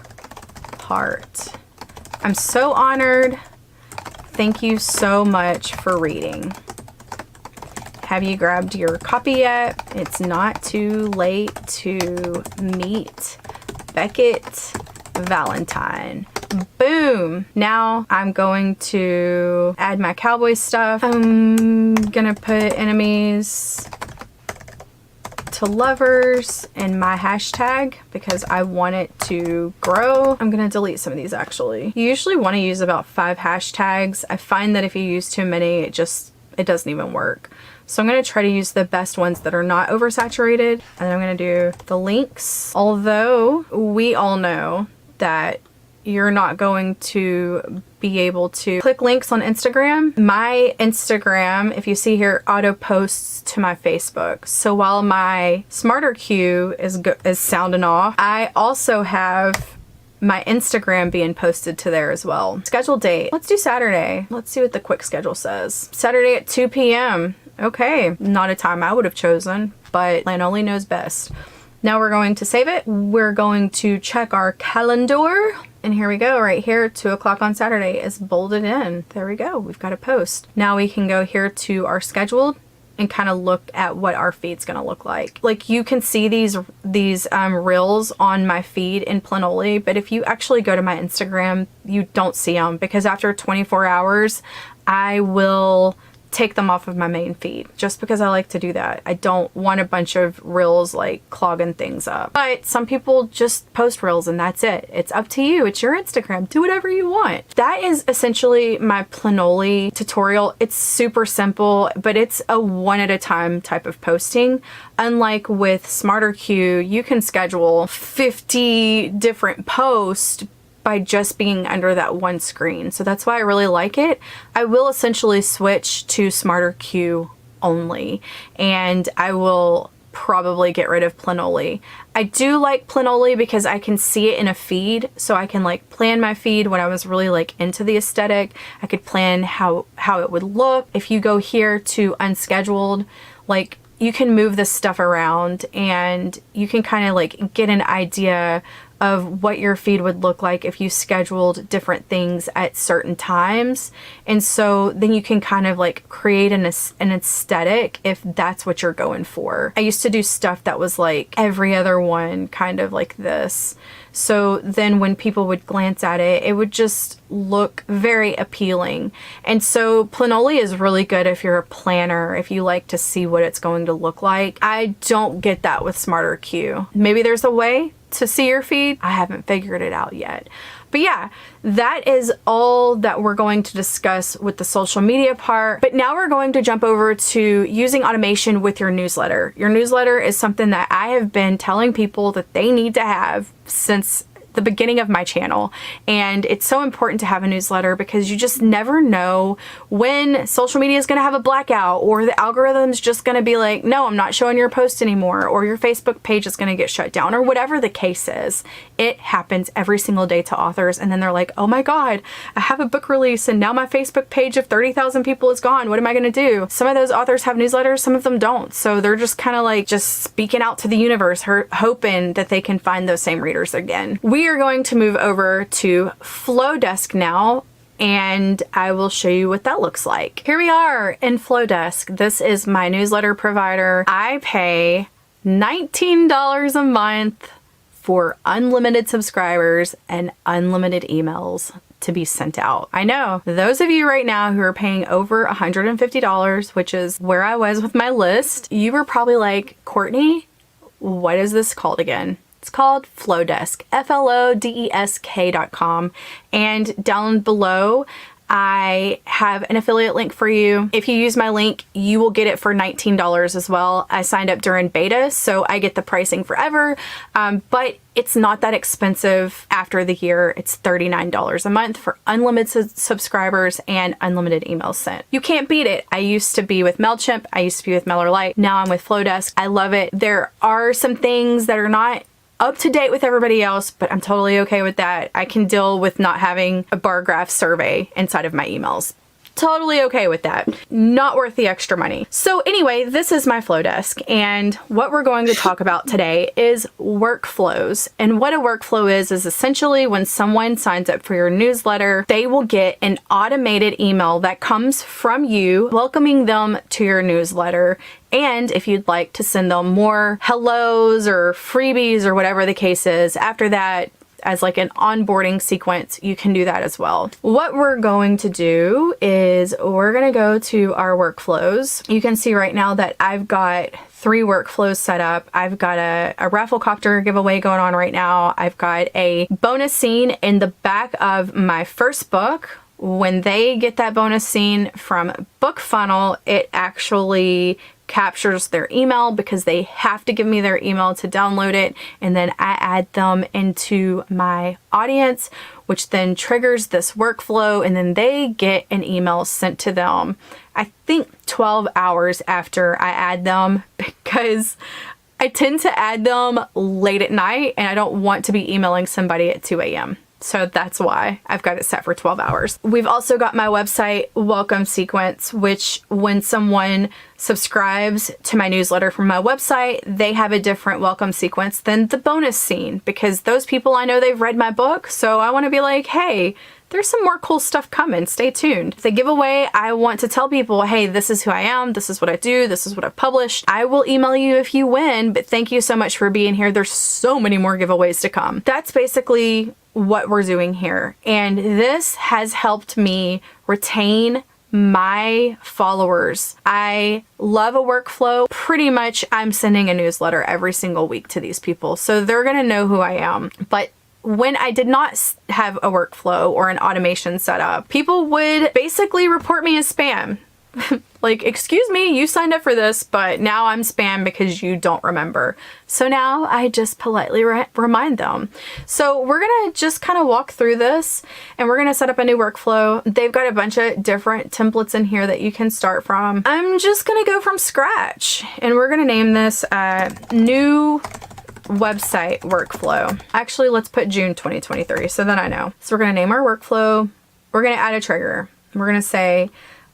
Heart. I'm so honored. Thank you so much for reading. Have you grabbed your copy yet? It's not too late to meet Beckett Valentine. Boom! Now I'm going to add my cowboy stuff. I'm gonna put enemies to lovers in my hashtag because I want it to grow. I'm gonna delete some of these actually. You usually want to use about 5 hashtags. I find that if you use too many, it doesn't even work. So I'm going to try to use the best ones that are not oversaturated. And then I'm going to do the links. Although we all know that you're not going to be able to click links on Instagram. My Instagram, if you see here, auto posts to my Facebook. So while my smarter cue is sounding off, I also have my Instagram being posted to there as well. Schedule date. Let's do Saturday. Let's see what the quick schedule says. Saturday at 2 p.m. Okay, not a time I would have chosen, but Planoly knows best. Now we're going to save it. We're going to check our calendar. And here we go, right here, 2 o'clock on Saturday is bolded in. There we go, we've got a post. Now we can go here to our scheduled and kind of look at what our feed's gonna look like. Like you can see these reels on my feed in Planoly, but if you actually go to my Instagram, you don't see them because after 24 hours, I will take them off of my main feed just because I like to do that. I don't want a bunch of reels like clogging things up. But some people just post reels and that's it. It's up to you. It's your Instagram. Do whatever you want. That is essentially my Planoly tutorial. It's super simple, but it's a one at a time type of posting. Unlike with SmarterQ, you can schedule 50 different posts by just being under that one screen. So that's why I really like it. I will essentially switch to SmarterQ only, and I will probably get rid of Planoly. I do like Planoly because I can see it in a feed, so I can like plan my feed when I was really like into the aesthetic. I could plan how it would look. If you go here to unscheduled, like you can move this stuff around and you can kind of like get an idea of what your feed would look like if you scheduled different things at certain times. And so then you can kind of like create an aesthetic if that's what you're going for. I used to do stuff that was like every other one, kind of like this. So then when people would glance at it, it would just look very appealing. And so Planoly is really good if you're a planner, if you like to see what it's going to look like. I don't get that with SmarterQ. Maybe there's a way to see your feed. I haven't figured it out yet. But yeah, that is all that we're going to discuss with the social media part. But now we're going to jump over to using automation with your newsletter. Your newsletter is something that I have been telling people that they need to have since the beginning of my channel. And it's so important to have a newsletter because you just never know when social media is going to have a blackout or the algorithm's just going to be like, no, I'm not showing your post anymore, or your Facebook page is going to get shut down, or whatever the case is. It happens every single day to authors. And then they're like, oh my God, I have a book release and now my Facebook page of 30,000 people is gone. What am I going to do? Some of those authors have newsletters, some of them don't. So they're just kind of like just speaking out to the universe, hoping that they can find those same readers again. We are going to move over to Flowdesk now, and I will show you what that looks like. Here we are in Flowdesk. This is my newsletter provider. I pay $19 a month for unlimited subscribers and unlimited emails to be sent out. I know those of you right now who are paying over $150, which is where I was with my list, you were probably like, Courtney, what is this called again? It's called Flowdesk, FLODESK.com. And down below, I have an affiliate link for you. If you use my link, you will get it for $19 as well. I signed up during beta, so I get the pricing forever, but it's not that expensive after the year. It's $39 a month for unlimited subscribers and unlimited emails sent. You can't beat it. I used to be with MailChimp. I used to be with MailerLite. Now I'm with Flowdesk. I love it. There are some things that are not up to date with everybody else, but I'm totally okay with that. I can deal with not having a bar graph survey inside of my emails. Totally okay with that. Not worth the extra money. So anyway, this is my Flowdesk, and what we're going to talk about today is workflows. And what a workflow is essentially when someone signs up for your newsletter, they will get an automated email that comes from you welcoming them to your newsletter. And if you'd like to send them more hellos or freebies or whatever the case is, after that, as like an onboarding sequence, you can do that as well. What we're going to do is we're going to go to our workflows. You can see right now that I've got 3 workflows set up. I've got a Rafflecopter giveaway going on right now. I've got a bonus scene in the back of my first book. When they get that bonus scene from BookFunnel, it actually captures their email because they have to give me their email to download it, and then I add them into my audience, which then triggers this workflow, and then they get an email sent to them, I think 12 hours after I add them, because I tend to add them late at night and I don't want to be emailing somebody at 2 a.m. So that's why I've got it set for 12 hours. We've also got my website welcome sequence, which when someone subscribes to my newsletter from my website, they have a different welcome sequence than the bonus scene, because those people, I know they've read my book. So I want to be like, hey, there's some more cool stuff coming. Stay tuned. The giveaway, I want to tell people, hey, this is who I am. This is what I do. This is what I've published. I will email you if you win, but thank you so much for being here. There's so many more giveaways to come. That's basically what we're doing here. And this has helped me retain my followers. I love a workflow. Pretty much I'm sending a newsletter every single week to these people, so they're gonna know who I am. But when I did not have a workflow or an automation set up, people would basically report me as spam. Like, excuse me, you signed up for this, but now I'm spam because you don't remember. So now I just politely remind them. So we're gonna just kind of walk through this, and we're gonna set up a new workflow. They've got a bunch of different templates in here that you can start from. I'm just gonna go from scratch, and we're gonna name this new website workflow. Actually, let's put June 2023 so then I know. So we're gonna name our workflow. We're gonna add a trigger. We're gonna say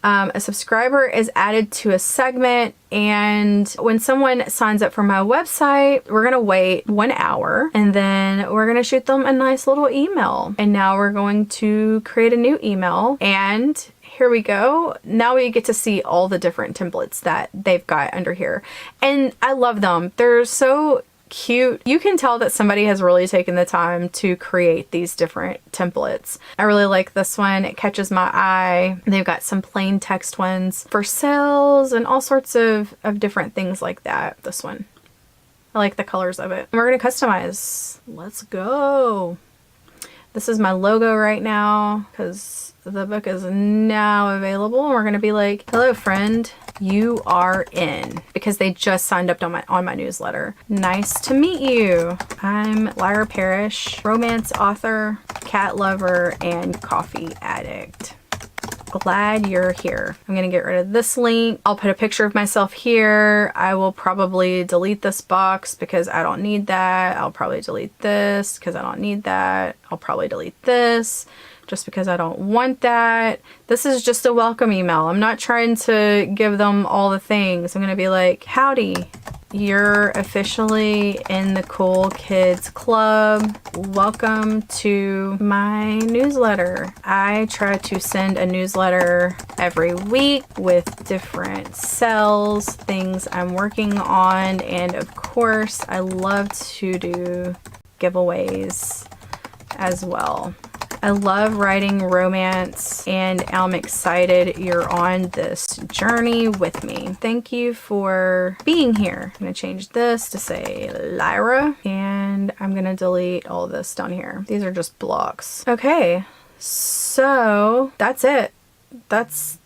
a subscriber is added to a segment, and when someone signs up for my website, we're gonna wait 1 hour, and then we're gonna shoot them a nice little email. And now we're going to create a new email, and here we go. Now we get to see all the different templates that they've got under here. And I love them. They're so cute. You can tell that somebody has really taken the time to create these different templates. I really like this one. It catches my eye. They've got some plain text ones for sales and all sorts of different things like that. This one, I like the colors of it. We're going to customize. Let's go. This is my logo right now because the book is now available. We're going to be like, hello friend, you are in, because they just signed up on my newsletter. Nice to meet you. I'm Lyra Parrish, romance author, cat lover, and coffee addict. Glad you're here. I'm gonna get rid of this link. I'll put a picture of myself here. I will probably delete this box because I don't need that. I'll probably delete this because I don't need that. I'll probably delete this just because I don't want that. This is just a welcome email. I'm not trying to give them all the things. I'm gonna be like, howdy, you're officially in the Cool Kids Club. Welcome to my newsletter. I try to send a newsletter every week with different sales, things I'm working on, and of course, I love to do giveaways as well. I love writing romance, and I'm excited you're on this journey with me. Thank you for being here. I'm gonna change this to say Lyra, and I'm gonna delete all this down here. These are just blocks. Okay, so that's it. That's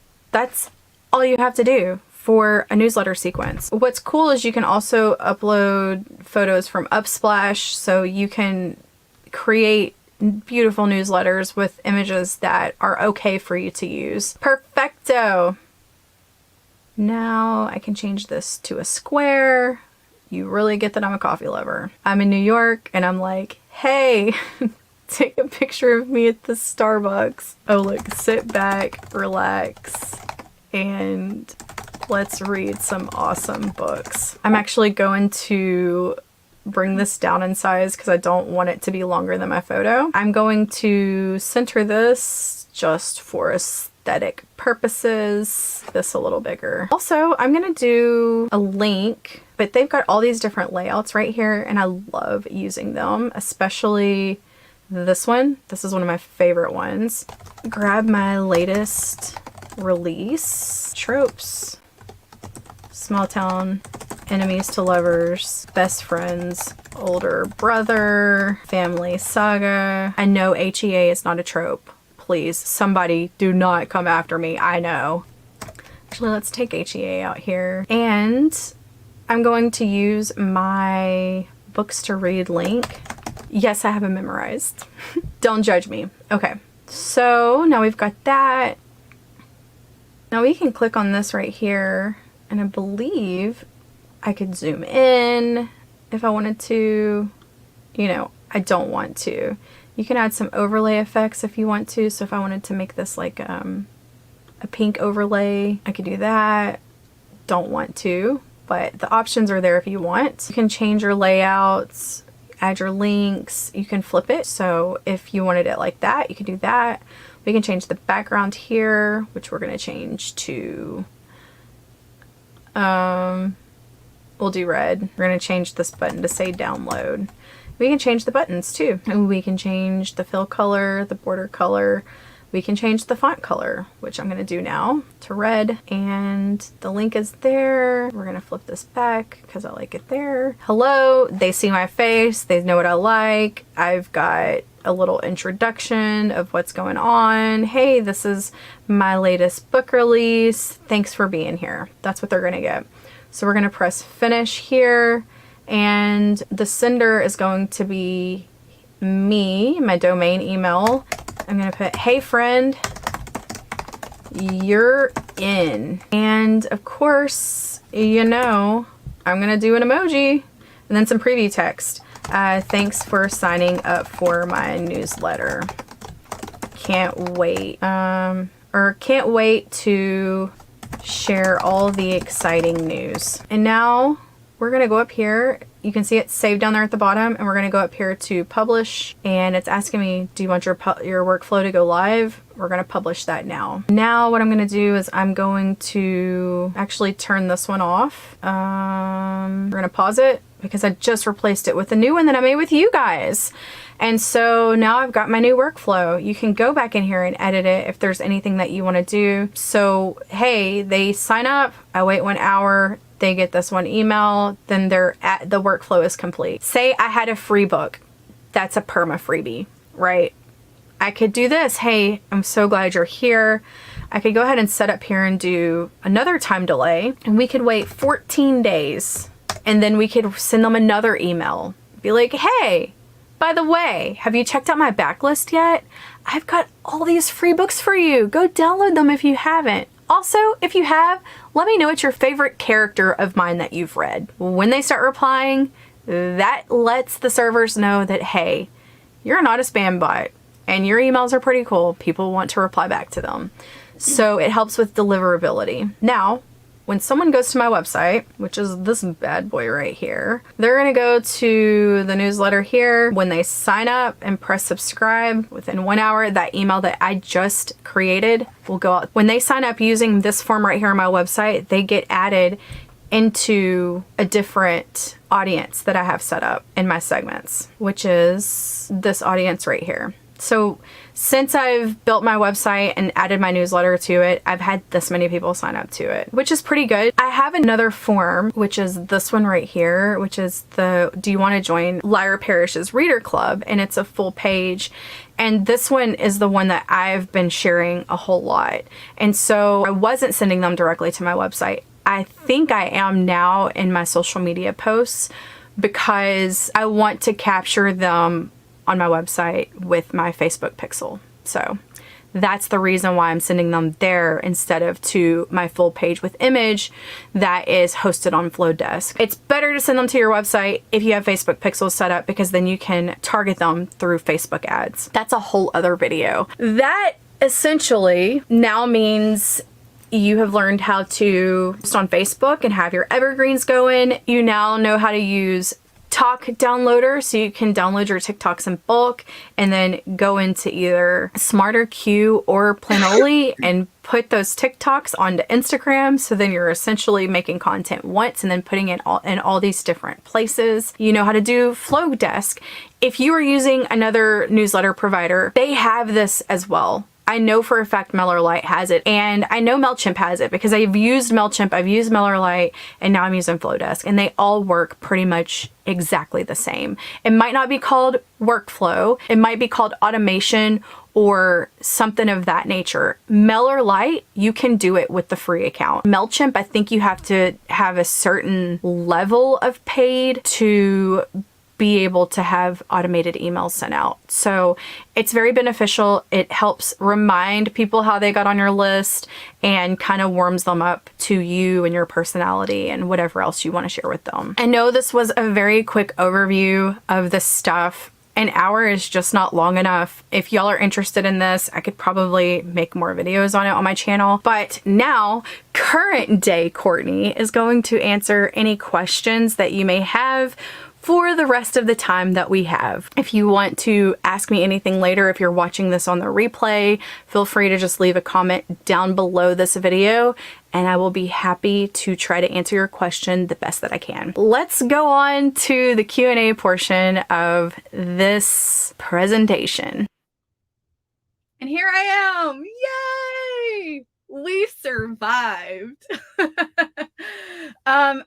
all you have to do for a newsletter sequence. What's cool is you can also upload photos from Upsplash, so you can create beautiful newsletters with images that are okay for you to use. Perfecto. Now I can change this to a square. You really get that I'm a coffee lover. I'm in New York and I'm like, hey, take a picture of me at the Starbucks. Oh look, sit back, relax, and let's read some awesome books. I'm actually going to bring this down in size because I don't want it to be longer than my photo. I'm going to center this just for aesthetic purposes, this a little bigger. Also, I'm gonna do a link, but they've got all these different layouts right here and I love using them, especially this one. This is one of my favorite ones. Grab my latest release. Tropes. Small town, enemies to lovers, best friends, older brother, family saga. I know HEA is not a trope. Please, somebody do not come after me. I know. Actually, let's take HEA out here. And I'm going to use my books to read link. Yes, I have it memorized. Don't judge me. Okay, so now we've got that. Now we can click on this right here. And I believe I could zoom in if I wanted to. You know, I don't want to. You can add some overlay effects if you want to. So if I wanted to make this like a pink overlay, I could do that. Don't want to, but the options are there if you want. You can change your layouts, add your links, you can flip it. So if you wanted it like that, you can do that. We can change the background here, which we're going to change to, we'll do red. We're going to change this button to say download. We can change the buttons too. And we can change the fill color, the border color. We can change the font color, which I'm going to do now, to red. And the link is there. We're going to flip this back because I like it there. Hello, they see my face. They know what I like. I've got a little introduction of what's going on. Hey, this is my latest book release. Thanks for being here. That's what they're going to get. So we're going to press finish here. And the sender is going to be me, my domain email. I'm going to put, hey friend, you're in. And of course, you know, I'm going to do an emoji and then some preview text. Thanks for signing up for my newsletter. Can't wait. Or can't wait to share all the exciting news. And now we're going to go up here. You can see it saved down there at the bottom, and we're going to go up here to publish, and it's asking me, do you want your workflow to go live? We're going to publish that now. Now what I'm going to do is I'm going to actually turn this one off. We're going to pause it because I just replaced it with a new one that I made with you guys. And so now I've got my new workflow. You can go back in here and edit it if there's anything that you want to do. So, hey, they sign up, I wait 1 hour, they get this one email, then the workflow is complete. Say I had a free book. That's a perma freebie, right? I could do this. Hey, I'm so glad you're here. I could go ahead and set up here and do another time delay, and we could wait 14 days, and then we could send them another email. Be like, hey, by the way, have you checked out my backlist yet? I've got all these free books for you. Go download them if you haven't. Also, if you have, let me know what's your favorite character of mine that you've read. When they start replying, that lets the servers know that, hey, you're not a spam bot and your emails are pretty cool. People want to reply back to them. So it helps with deliverability. Now, when someone goes to my website, which is this bad boy right here, they're going to go to the newsletter here. When they sign up and press subscribe, within 1 hour, that email that I just created will go out. When they sign up using this form right here on my website, they get added into a different audience that I have set up in my segments, which is this audience right here. So since I've built my website and added my newsletter to it, I've had this many people sign up to it, which is pretty good. I have another form, which is this one right here, which is the, do you want to join Lyra Parrish's Reader Club? And it's a full page. And this one is the one that I've been sharing a whole lot. And so I wasn't sending them directly to my website. I think I am now in my social media posts because I want to capture them on my website with my Facebook pixel. So that's the reason why I'm sending them there instead of to my full page with image that is hosted on Flowdesk. It's better to send them to your website if you have Facebook pixels set up, because then you can target them through Facebook ads. That's a whole other video. That essentially now means you have learned how to post on Facebook and have your evergreens going. You now know how to use TikTok downloader, so you can download your TikToks in bulk and then go into either Smarter Q or Planoly and put those TikToks onto Instagram. So then you're essentially making content once and then putting it in all these different places. You know how to do Flowdesk. If you are using another newsletter provider, they have this as well. I know for a fact MailerLite has it, and I know MailChimp has it because I've used MailChimp, I've used MailerLite, and now I'm using Flowdesk, and they all work pretty much exactly the same. It might not be called workflow, it might be called automation or something of that nature. MailerLite, you can do it with the free account. MailChimp, I think you have to have a certain level of paid to be able to have automated emails sent out. So it's very beneficial. It helps remind people how they got on your list and kind of warms them up to you and your personality and whatever else you want to share with them. I know this was a very quick overview of this stuff, An hour is just not long enough. If y'all are interested in this, I could probably make more videos on it on my channel. But now, current day Courtney is going to answer any questions that you may have for the rest of the time that we have. If you want to ask me anything later, if you're watching this on the replay, feel free to just leave a comment down below this video and I will be happy to try to answer your question the best that I can. Let's go on to the Q&A portion of this presentation. And here I am, yay! We survived.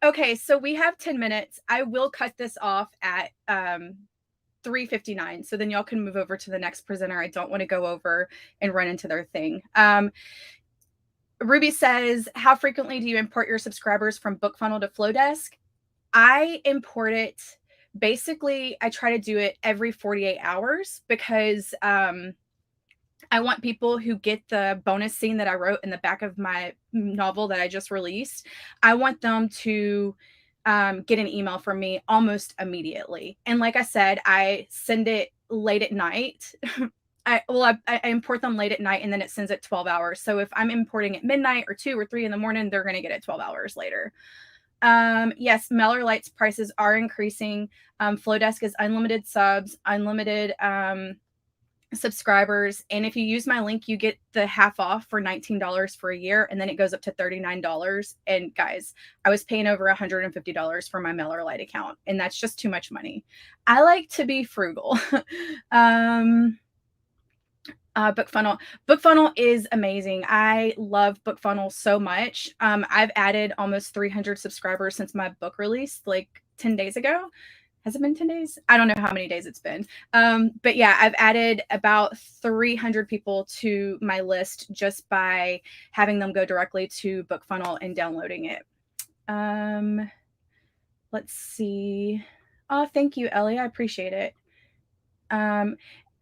Okay, so we have 10 minutes. I will cut this off at 3:59, so then y'all can move over to the next presenter. I don't want to go over and run into their thing. Ruby says, how frequently do you import your subscribers from BookFunnel to Flowdesk? I import it, basically, I try to do it every 48 hours because I want people who get the bonus scene that I wrote in the back of my novel that I just released. I want them to get an email from me almost immediately. And like I said, I send it late at night. I import them late at night and then it sends it 12 hours. So if I'm importing at midnight or 2 or 3 in the morning, they're going to get it 12 hours later. Yes, MailerLite's prices are increasing. Flowdesk is unlimited subs, unlimited subscribers, and if you use my link you get the half off for $19 for a year, and then it goes up to $39. And guys, I was paying over $150 for my MailerLite account, and that's just too much money. I like to be frugal. BookFunnel is amazing. I love BookFunnel so much. I've added almost 300 subscribers since my book released like 10 days ago. Has it been 10 days? I don't know how many days it's been. But yeah, I've added about 300 people to my list just by having them go directly to BookFunnel and downloading it. Let's see. Oh, thank you, Ellie. I appreciate it.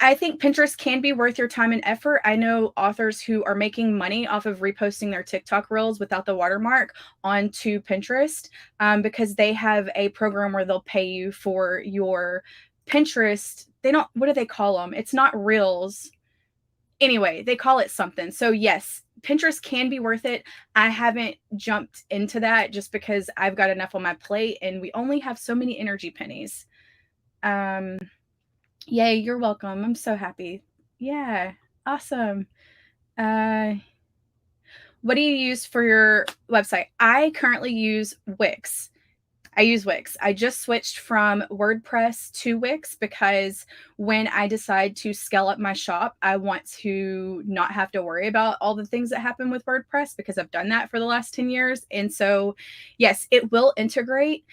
I think Pinterest can be worth your time and effort. I know authors who are making money off of reposting their TikTok reels without the watermark onto Pinterest because they have a program where they'll pay you for your Pinterest. What do they call them? It's not reels. Anyway, they call it something. So yes, Pinterest can be worth it. I haven't jumped into that just because I've got enough on my plate and we only have so many energy pennies. Yay, you're welcome. I'm so happy. Yeah, awesome. What do you use for your website? I currently use Wix. I just switched from WordPress to Wix because when I decide to scale up my shop, I want to not have to worry about all the things that happen with WordPress because I've done that for the last 10 years. And so, yes, it will integrate.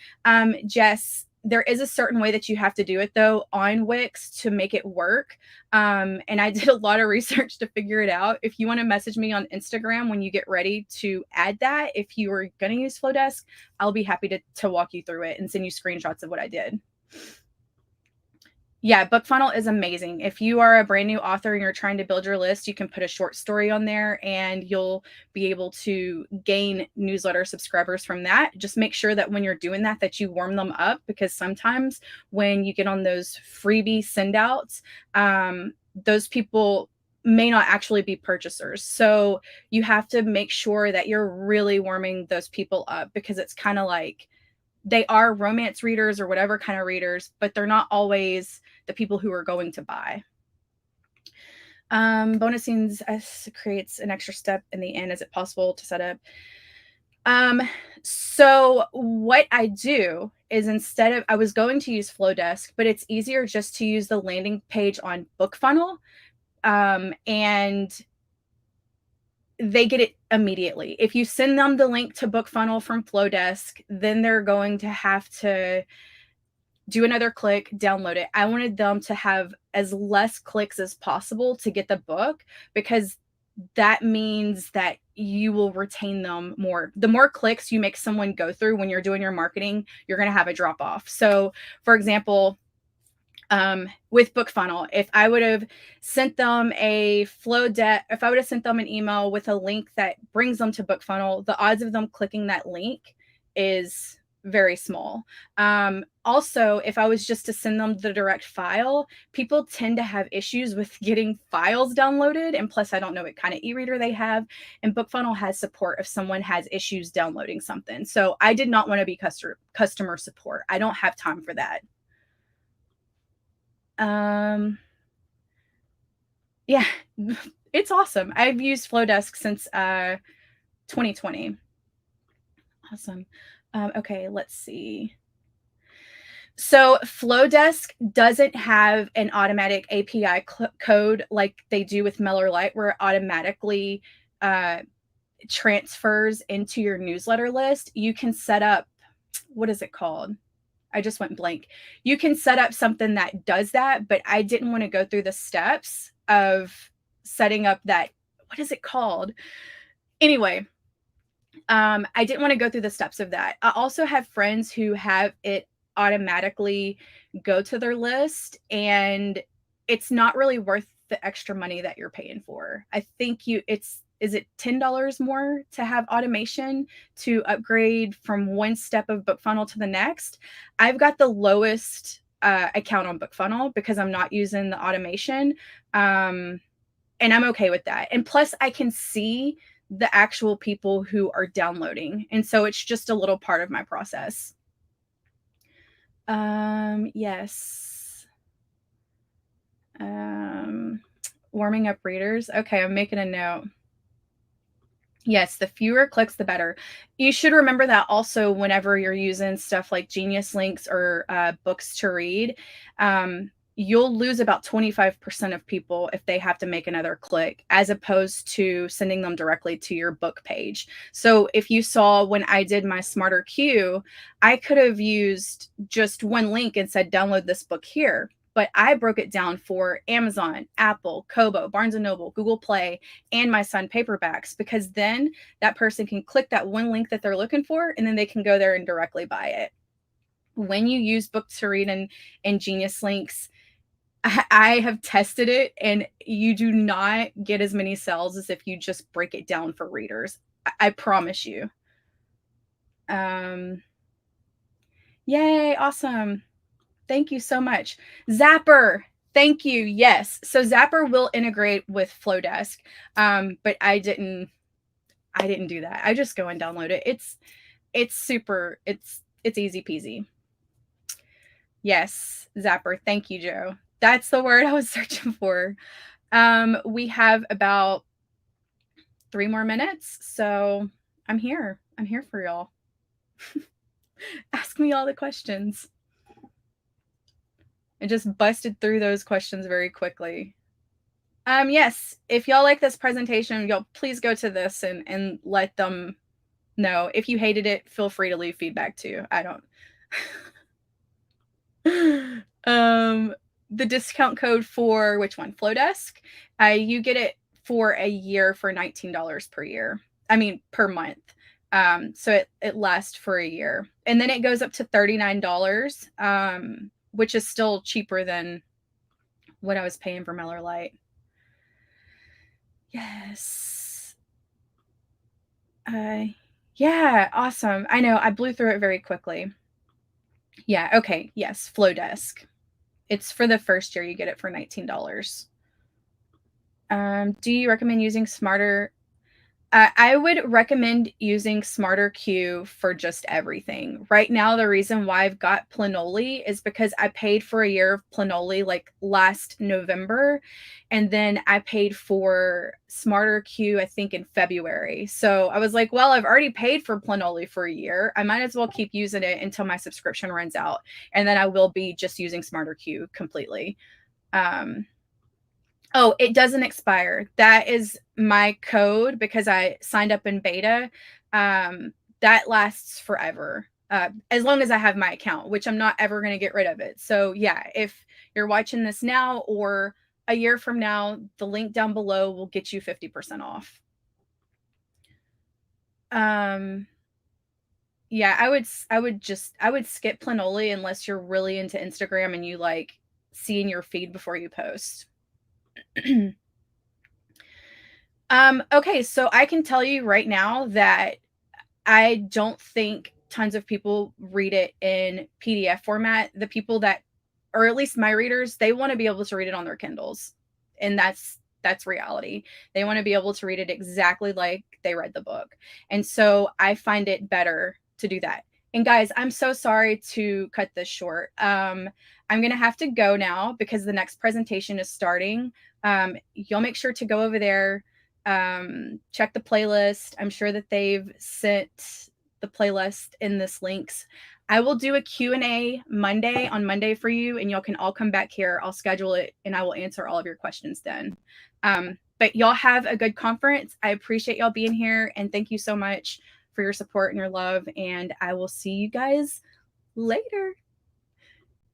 Jess, there is a certain way that you have to do it though on Wix to make it work. And I did a lot of research to figure it out. If you want to message me on Instagram when you get ready to add that, if you are going to use Flowdesk, I'll be happy to walk you through it and send you screenshots of what I did. Yeah, BookFunnel is amazing. If you are a brand new author and you're trying to build your list, you can put a short story on there and you'll be able to gain newsletter subscribers from that. Just make sure that when you're doing that, that you warm them up, because sometimes when you get on those freebie send outs, those people may not actually be purchasers. So you have to make sure that you're really warming those people up, because it's kind of like, they are romance readers or whatever kind of readers, but they're not always the people who are going to buy. Bonus scenes creates an extra step in the end. Is it possible to set up? So what I do is, instead of, I was going to use Flowdesk, but it's easier just to use the landing page on BookFunnel. And they get it immediately. If you send them the link to BookFunnel from Flowdesk, then they're going to have to do another click, download it. I wanted them to have as less clicks as possible to get the book, because that means that you will retain them more. The more clicks you make someone go through when you're doing your marketing, you're going to have a drop off. So for example, with BookFunnel, if I would have sent them if I would have sent them an email with a link that brings them to BookFunnel, the odds of them clicking that link is very small. Also, if I was just to send them the direct file, people tend to have issues with getting files downloaded. And plus, I don't know what kind of e-reader they have. And BookFunnel has support if someone has issues downloading something. So I did not want to be customer support. I don't have time for that. Yeah, it's awesome. I've used Flowdesk since 2020. Awesome. Okay, let's see. So Flowdesk doesn't have an automatic API code like they do with MailerLite, where it automatically transfers into your newsletter list. You can set up, what is it called? I just went blank. You can set up something that does that, but I didn't want to go through the steps of setting up that. What is it called? Anyway, I didn't want to go through the steps of that. I also have friends who have it automatically go to their list, and it's not really worth the extra money that you're paying for. I think is it $10 more to have automation to upgrade from one step of BookFunnel to the next? I've got the lowest account on BookFunnel because I'm not using the automation. And I'm okay with that. And plus I can see the actual people who are downloading. And so it's just a little part of my process. Yes. Warming up readers. Okay, I'm making a note. Yes, the fewer clicks, the better. You should remember that also whenever you're using stuff like Genius Links or books to read. You'll lose about 25% of people if they have to make another click, as opposed to sending them directly to your book page. So if you saw when I did my Smarter Queue, I could have used just one link and said, download this book here. But I broke it down for Amazon, Apple, Kobo, Barnes & Noble, Google Play, and my Sun paperbacks, because then that person can click that one link that they're looking for, and then they can go there and directly buy it. When you use Book to Read and Genius Links, I have tested it, and you do not get as many sales as if you just break it down for readers. I promise you. Yay, awesome. Thank you so much. Zapper, thank you. Yes. So Zapper will integrate with Flowdesk, but I didn't do that. I just go and download it. It's super, it's easy peasy. Yes, Zapper. Thank you, Joe. That's the word I was searching for. We have about 3 more minutes, so I'm here. I'm here for y'all. Ask me all the questions. I just busted through those questions very quickly. Yes, if y'all like this presentation, y'all please go to this and let them know. If you hated it, feel free to leave feedback too. I don't. The discount code for which one? Flowdesk. You get it for a year for $19 per year. I mean, per month. So it lasts for a year, and then it goes up to $39, which is still cheaper than what I was paying for MailerLite. Yes. Yeah, awesome. I know, I blew through it very quickly. Yeah, okay, yes, Flowdesk. It's for the first year, you get it for $19. Do you recommend using Smarter? I would recommend using Smarter Queue for just everything. Right now, the reason why I've got Planoly is because I paid for a year of Planoly like last November, and then I paid for Smarter Queue, I think, in February. So I was like, well, I've already paid for Planoly for a year. I might as well keep using it until my subscription runs out, and then I will be just using Smarter Queue completely. Oh, it doesn't expire. That is my code because I signed up in beta. That lasts forever, as long as I have my account, which I'm not ever going to get rid of it. So yeah, if you're watching this now or a year from now, the link down below will get you 50% off. Yeah, I would skip Planoly unless you're really into Instagram and you like seeing your feed before you post. Okay, so I can tell you right now that I don't think tons of people read it in PDF format. The people that, or at least my readers, they want to be able to read it on their Kindles. And that's reality. They want to be able to read it exactly like they read the book. And so I find it better to do that. And guys, I'm so sorry to cut this short. I'm going to have to go now because the next presentation is starting. You'll make sure to go over there, check the playlist. I'm sure that they've sent the playlist in this links. I will do a Q&A on Monday for you, and y'all can all come back here. I'll schedule it, and I will answer all of your questions then. But y'all have a good conference. I appreciate y'all being here, and thank you so much for your support and your love, and I will see you guys later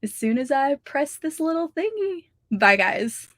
as soon as I press this little thingy. Bye, guys.